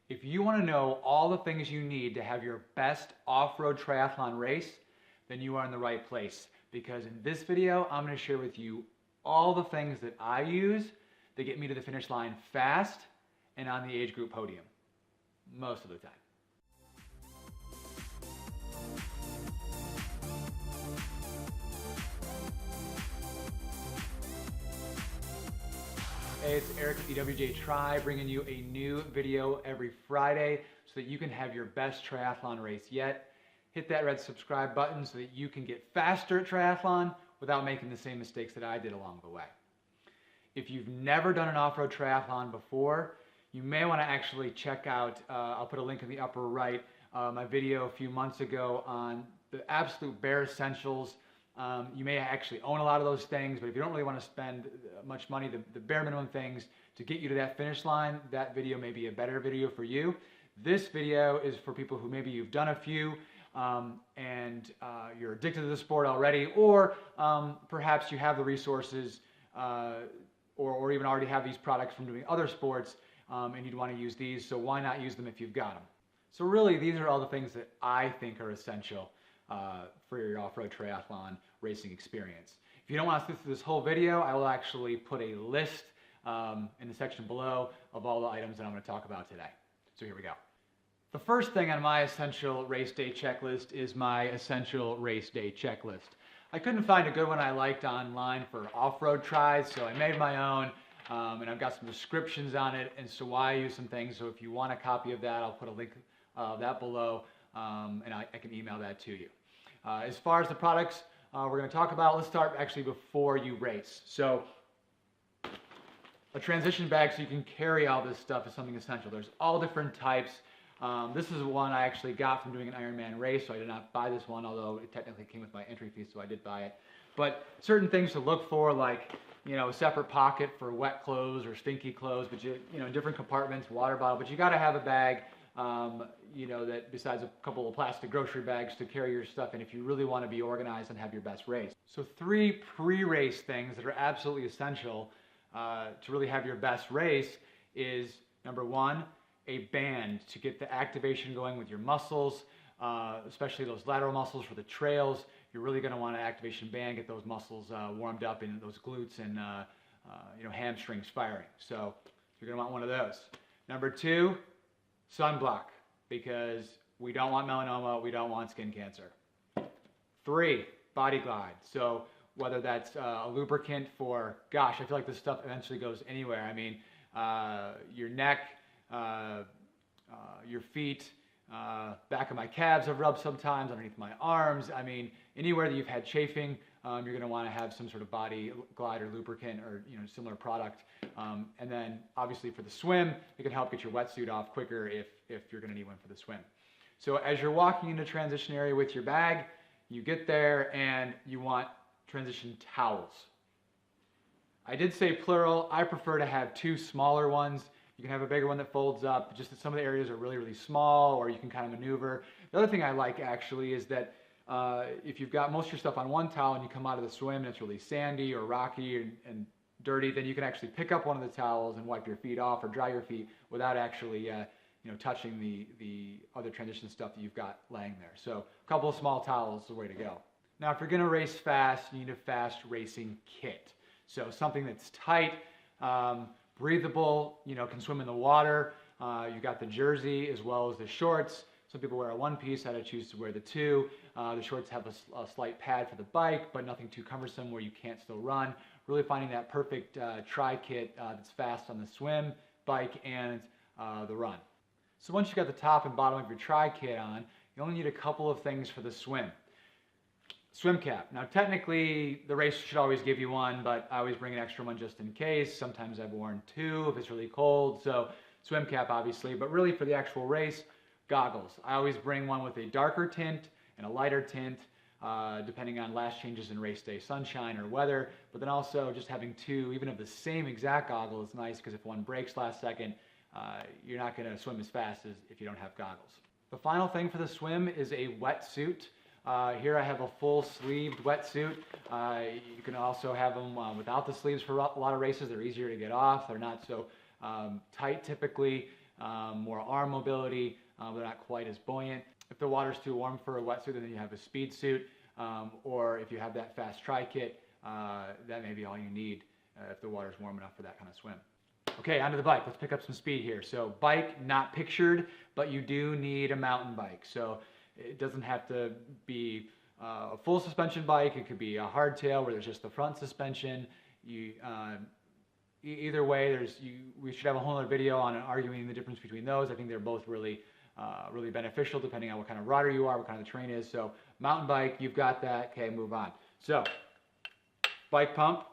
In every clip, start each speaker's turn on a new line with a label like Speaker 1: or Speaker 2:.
Speaker 1: If you want to know all the things you need to have your best off-road triathlon race, then you are in the right place. Because in this video, I'm going to share with you all the things that I use that get me to the finish line fast and on the age group podium, most of the time. Hey, it's Eric at ewjtri bringing you a new video every Friday so that you can have your best triathlon race yet. Hit that red subscribe button so that you can get faster at triathlon without making the same mistakes that I did along the way. If you've never done an off-road triathlon before, you may want to actually check out, I'll put a link in the upper right, my video a few months ago on the absolute bare essentials. You may actually own a lot of those things, but if you don't really want to spend much money, the bare minimum things to get you to that finish line, that video may be a better video for you. This video is for people who maybe you've done a few and you're addicted to the sport already, or perhaps you have the resources or even already have these products from doing other sports and you'd want to use these, so why not use them if you've got them? So really, these are all the things that I think are essential for your off-road triathlon racing experience. If you don't want to sit through this whole video, I will actually put a list in the section below of all the items that I'm going to talk about today. So here we go. The first thing on my essential race day checklist is my essential race day checklist. I couldn't find a good one I liked online for off-road tries, so I made my own, and I've got some descriptions on it and so why I use some things. So if you want a copy of that, I'll put a link of that below, and I can email that to you. As far as the products we're going to talk about, let's start actually before you race. So a transition bag so you can carry all this stuff is something essential. There's all different types. This is one I actually got from doing an Ironman race, so I did not buy this one, although it technically came with my entry fee, so I did buy it. But certain things to look for, like, you know, a separate pocket for wet clothes or stinky clothes, but you know, different compartments, water bottle, but you got to have a bag, you know, that besides a couple of plastic grocery bags to carry your stuff in if you really want to be organized and have your best race. So 3 pre-race things that are absolutely essential to really have your best race is, number 1, a band to get the activation going with your muscles, especially those lateral muscles for the trails. You're really going to want an activation band, get those muscles warmed up in those glutes and you know, hamstrings firing. So you're going to want one of those. Number 2, sunblock, because we don't want melanoma, we don't want skin cancer. 3, body glide. So whether that's a lubricant for, gosh, I feel like this stuff eventually goes anywhere. I mean, your neck, your feet, back of my calves I've rubbed sometimes, underneath my arms. I mean, anywhere that you've had chafing, you're going to want to have some sort of body glide or lubricant or, you know, similar product. And then obviously for the swim, it can help get your wetsuit off quicker if you're going to need one for the swim. So as you're walking into transition area with your bag, you get there and you want transition towels. I did say plural. I prefer to have 2 smaller ones. You can have a bigger one that folds up, just that some of the areas are really, really small, or you can kind of maneuver. The other thing I like actually is that if you've got most of your stuff on one towel and you come out of the swim and it's really sandy or rocky and dirty, then you can actually pick up one of the towels and wipe your feet off or dry your feet without actually you know, touching the other transition stuff that you've got laying there. So a couple of small towels is the way to go. Now, if you're going to race fast, you need a fast racing kit. So something that's tight, breathable, you know, can swim in the water. You got the jersey as well as the shorts. Some people wear a 1-piece. I choose to wear the 2. The shorts have a slight pad for the bike, but nothing too cumbersome where you can't still run. Really finding that perfect tri-kit that's fast on the swim, bike, and the run. So once you got the top and bottom of your tri-kit on, you only need a couple of things for the swim. Swim cap. Now technically the race should always give you one, but I always bring an extra one just in case. Sometimes I've worn 2 if it's really cold, so swim cap obviously, but really for the actual race, goggles. I always bring one with a darker tint and a lighter tint, depending on last changes in race day sunshine or weather, but then also just having 2, even of the same exact goggle is nice, because if one breaks last second, you're not going to swim as fast as if you don't have goggles. The final thing for the swim is a wetsuit. Here I have a full sleeved wetsuit. You can also have them without the sleeves for a lot of races. They're easier to get off. They're not so tight typically. more arm mobility, but not quite as buoyant. If the water's too warm for a wetsuit, then you have a speed suit, or if you have that fast tri kit, that may be all you need if the water's warm enough for that kind of swim. Okay, onto the bike. Let's pick up some speed here. So bike, not pictured, but you do need a mountain bike. So it doesn't have to be a full suspension bike. It could be a hardtail where there's just the front suspension. Either way, we should have a whole other video on arguing the difference between those. I think they're both really beneficial depending on what kind of rider you are, what kind of the terrain is. So mountain bike, you've got that. Okay, move on. So bike pump,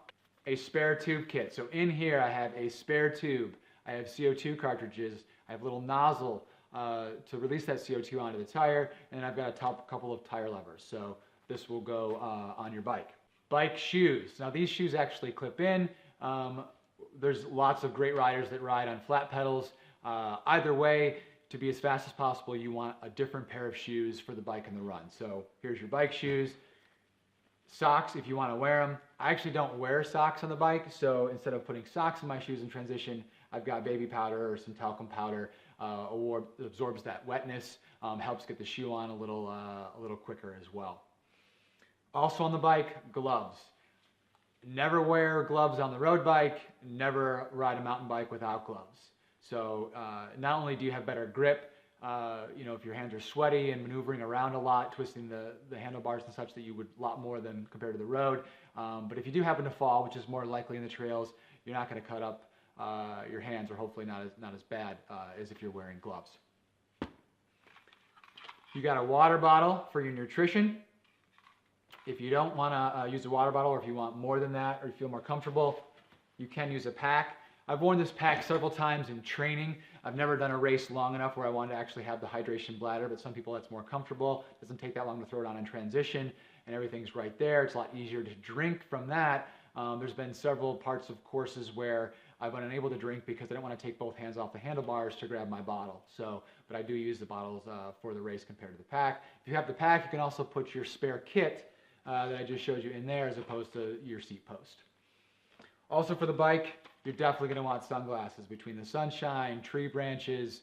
Speaker 1: a spare tube kit. So in here I have a spare tube. I have CO2 cartridges. I have a little nozzle to release that CO2 onto the tire, and then I've got a couple of tire levers. So this will go on your bike. Bike shoes. Now these shoes actually clip in. There's lots of great riders that ride on flat pedals. Either way, to be as fast as possible, you want a different pair of shoes for the bike and the run. So here's your bike shoes. Socks, if you want to wear them. I actually don't wear socks on the bike, so instead of putting socks in my shoes in transition, I've got baby powder or some talcum powder. Absorbs that wetness, helps get the shoe on a little quicker as well. Also on the bike, gloves. Never wear gloves on the road bike, never ride a mountain bike without gloves. So not only do you have better grip, if your hands are sweaty and maneuvering around a lot, twisting the handlebars and such, that you would a lot more than compared to the road. But if you do happen to fall, which is more likely in the trails, you're not going to cut up your hands, or hopefully not as bad as if you're wearing gloves. You got a water bottle for your nutrition. If you don't want to use a water bottle, or if you want more than that, or you feel more comfortable, you can use a pack. I've worn this pack several times in training. I've never done a race long enough where I wanted to actually have the hydration bladder, but some people that's more comfortable. It doesn't take that long to throw it on in transition, and everything's right there. It's a lot easier to drink from that. There's been several parts of courses where I've been unable to drink because I don't want to take both hands off the handlebars to grab my bottle. But I do use the bottles for the race compared to the pack. If you have the pack, you can also put your spare kit that I just showed you in there as opposed to your seat post. Also for the bike, you're definitely going to want sunglasses. Between the sunshine, tree branches,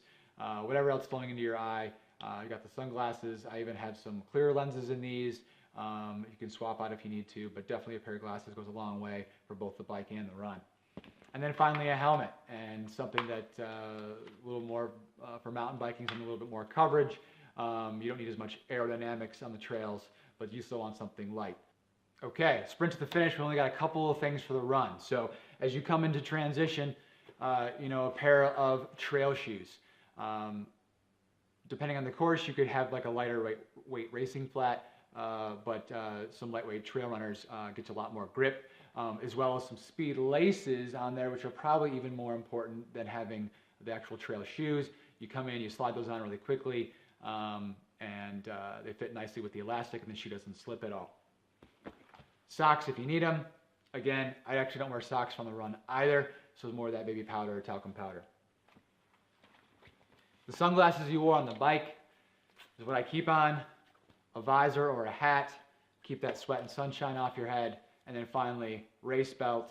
Speaker 1: whatever else flowing into your eye, you got the sunglasses. I even have some clear lenses in these. You can swap out if you need to, but definitely a pair of glasses goes a long way for both the bike and the run. And then finally a helmet, and something that a little more for mountain biking, something a little bit more coverage. You don't need as much aerodynamics on the trails, but you still want something light. Okay, sprint to the finish. We only got a couple of things for the run. So as you come into transition, a pair of trail shoes. Depending on the course, you could have like a lighter weight racing flat, but some lightweight trail runners get you a lot more grip, as well as some speed laces on there, which are probably even more important than having the actual trail shoes. You come in, you slide those on really quickly, and they fit nicely with the elastic, and the shoe doesn't slip at all. Socks if you need them. Again, I actually don't wear socks on the run either, so it's more of that baby powder or talcum powder. The sunglasses you wore on the bike is what I keep on, a visor or a hat, keep that sweat and sunshine off your head, and then finally, race belt,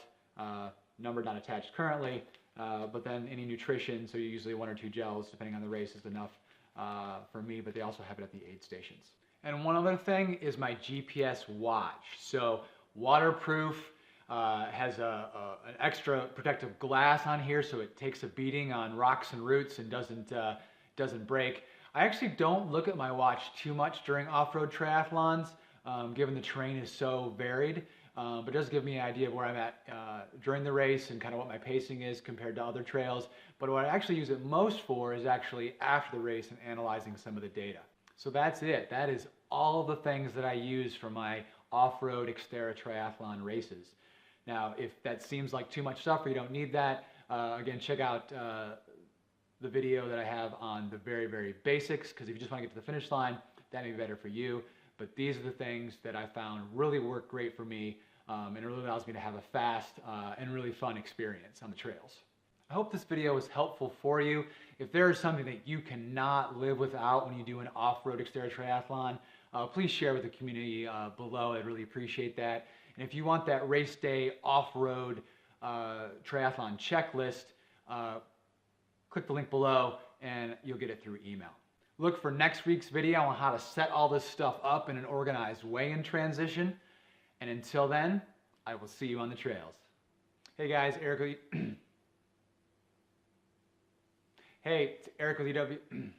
Speaker 1: number not attached currently, but then any nutrition, so usually 1 or 2 gels, depending on the race, is enough for me, but they also have it at the aid stations. And one other thing is my GPS watch. So waterproof, has an extra protective glass on here, so it takes a beating on rocks and roots and doesn't break. I actually don't look at my watch too much during off-road triathlons, given the terrain is so varied, but it does give me an idea of where I'm at during the race and kind of what my pacing is compared to other trails. But what I actually use it most for is actually after the race and analyzing some of the data. So that's it. That is all the things that I use for my off-road Xterra Triathlon races. Now, if that seems like too much stuff or you don't need that, again, check out the video that I have on the very, very basics, because if you just want to get to the finish line, that may be better for you. But these are the things that I found really work great for me, and it really allows me to have a fast and really fun experience on the trails. I hope this video was helpful for you. If there is something that you cannot live without when you do an off-road Xterra Triathlon, please share with the community below. I'd really appreciate that. And if you want that race day off-road triathlon checklist, click the link below and you'll get it through email. Look for next week's video on how to set all this stuff up in an organized way in transition. And until then, I will see you on the trails. Hey guys, Eric with Hey, it's Eric with EW.